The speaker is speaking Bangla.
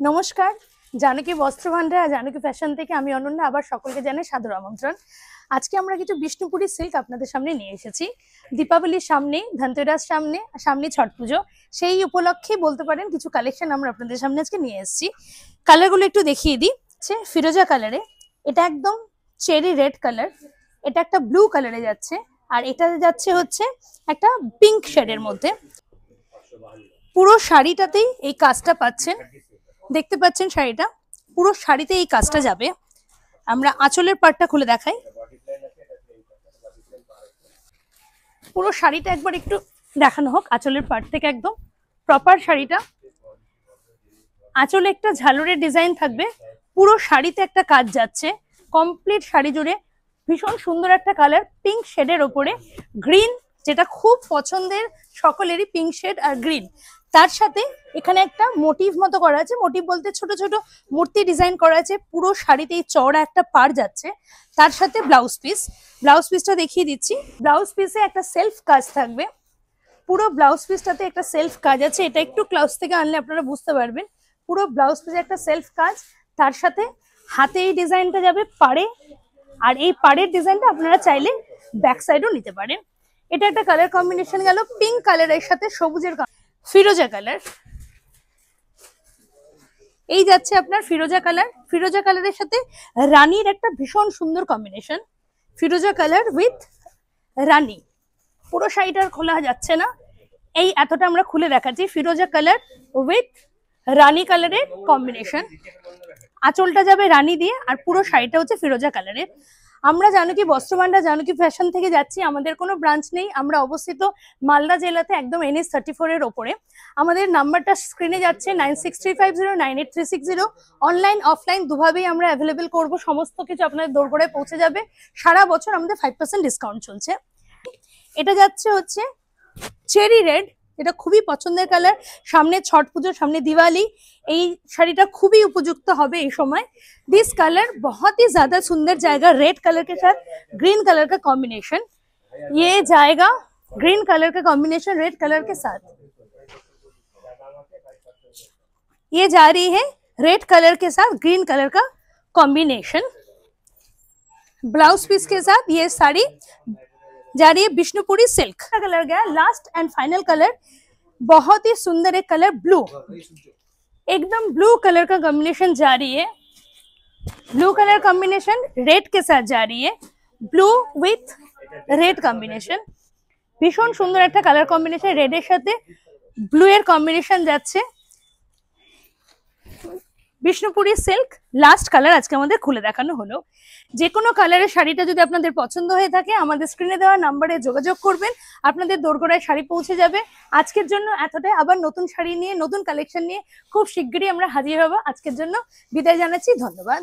নমস্কার, জানকী বস্ত্র ভান্ডার আর জানকী ফ্যাশন থেকে আমি অনন্যা আবার সকলকে জানাই সাদর আমন্ত্রণ। আজকে আমরা কিছু বিষ্ণুপুরি সিল্ক আপনাদের সামনে নিয়ে এসেছি। দীপাবলির সামনে, ধনতেরাস সামনে ছট পুজো, সেই উপলক্ষে বলতে পারেন কিছু কালেকশন আমরা আপনাদের সামনে আজকে নিয়ে এসেছি। কালারগুলো একটু দেখিয়ে দিই। ফিরোজা কালারে, এটা একদম চেরি রেড কালার, এটা একটা ব্লু কালারে যাচ্ছে, আর এটা যাচ্ছে হচ্ছে একটা পিঙ্ক শেডের মধ্যে। পুরো শাড়িটাতেই এই কাজটা পাচ্ছেন, দেখতে পাচ্ছেন শাড়িটা পুরো শাড়িতে এই কাজটা যাবে। আমরা আঁচলের পাটটা খুলে দেখাই। পুরো শাড়িটা একবার একটু দেখানো হোক আঁচলের পাট থেকে, একদম প্রপার শাড়িটা। আঁচলে একটা ঝালরের ডিজাইন থাকবে, পুরো শাড়িতে একটা কাজ যাচ্ছে কমপ্লিট শাড়ি জুড়ে। ভীষণ সুন্দর একটা কালার, পিঙ্ক শেডের ওপরে গ্রিন, যেটা খুব পছন্দের সকলেরই, পিঙ্ক শেড আর গ্রিন। তার সাথে এখানে একটা মোটিভ মতো করা আছে, মোটিভ বলতে ছোট ছোট মূর্তি ডিজাইন করা আছে। পুরো শাড়িতে এই চওড়া একটা পাড় যাচ্ছে। তার সাথে ব্লাউজ পিসটা দেখিয়ে দিচ্ছি। ব্লাউজ পিসে একটা সেলফ কাজ থাকবে, পুরো ব্লাউজ পিসটাতে একটা সেলফ কাজ আছে। এটা একটু ক্লাউজ থেকে আনলে আপনারা বুঝতে পারবেন। পুরো ব্লাউজ পিসে একটা সেলফ কাজ, তার সাথে হাতে এই ডিজাইনটা যাবে পাড়ে, আর এই পাড়ের ডিজাইনটা আপনারা চাইলে ব্যাক সাইডও নিতে পারেন। এটা একটা কালার কম্বিনেশন গেল, পিঙ্ক কালারের সাথে সবুজের, ফিরোজা কালার। এই যাচ্ছে আপনার ফিরোজা কালার, ফিরোজা কালারের সাথে রানীর একটা ভীষণ সুন্দর কম্বিনেশন। ফিরোজা কালার উইথ রানী, পুরো শাড়িটার খোলা যাচ্ছে না, এই এতটা আমরা খুলে দেখাচ্ছি। ফিরোজা কালার উইথ রানী কালারের কম্বিনেশন, আঁচলটা যাবে রানী দিয়ে, আর পুরো শাড়িটা হচ্ছে ফিরোজা কালারের। আমরা জানকী বস্ত্র ভান্ডার, জানকী ফ্যাশন থেকে যাচ্ছি। আমাদের কোনো ব্রাঞ্চ নেই, আমরা অবস্থিত মালদা জেলাতে, একদম NH 34 এর ওপরে। আমাদের নাম্বারটা স্ক্রিনে যাচ্ছে 9635098360। অনলাইন অফলাইন দুভাবেই আমরা অ্যাভেলেবেল করব, সমস্ত কিছু আপনাদের দোরগোড়ায় পৌঁছে যাবে। সারা বছর আমাদের 5% ডিসকাউন্ট চলছে। এটা যাচ্ছে হচ্ছে চেরি রেড, এটা খুবই পছন্দের কালার। সামনে ছট পুজো, সামনে দিওয়ালি, এই শাড়িটা খুবই उपयुक्त হবে এই সময়। दिस कलर बहुत ही ज्यादा सुंदर जाएगा, रेड कलर के साथ ग्रीन कलर का कॉम्बिनेशन। ये जाएगा ग्रीन कलर का कॉम्बिनेशन रेड कलर के साथ। ये जा रही है रेड कलर के साथ ग्रीन कलर का कॉम्बिनेशन। ब्लाउज पीस के साथ ये साड़ी जा रही है विष्णुपुरी सिल्क। कलर गया लास्ट एंड फाइनल कलर, बहुत ही सुंदर एक कलर ब्लू, एकदम ब्लू कलर का कॉम्बिनेशन जा रही है। ब्लू कलर कॉम्बिनेशन रेड के साथ जा रही है, ब्लू विथ रेड कॉम्बिनेशन। भीषण सुंदर एक कलर कॉम्बिनेशन, रेडের সাথে ব্লু এর কম্বিনেশন যাচ্ছে। বিষ্ণুপুরি সিল্ক লাস্ট কালার আজকে আমাদের খুলে দেখানো হলো। যে কোনো কালারের শাড়িটা যদি আপনাদের পছন্দ হয়ে থাকে, আমাদের স্ক্রিনে দেওয়া নাম্বারে যোগাযোগ করবেন, আপনাদের দোরগোড়ায় শাড়ি পৌঁছে যাবে। আজকের জন্য এতটাই, আবার নতুন শাড়ি নিয়ে, নতুন কালেকশন নিয়ে খুব শিগগিরই আমরা হাজির হব। আজকের জন্য বিদায় জানাচ্ছি, ধন্যবাদ।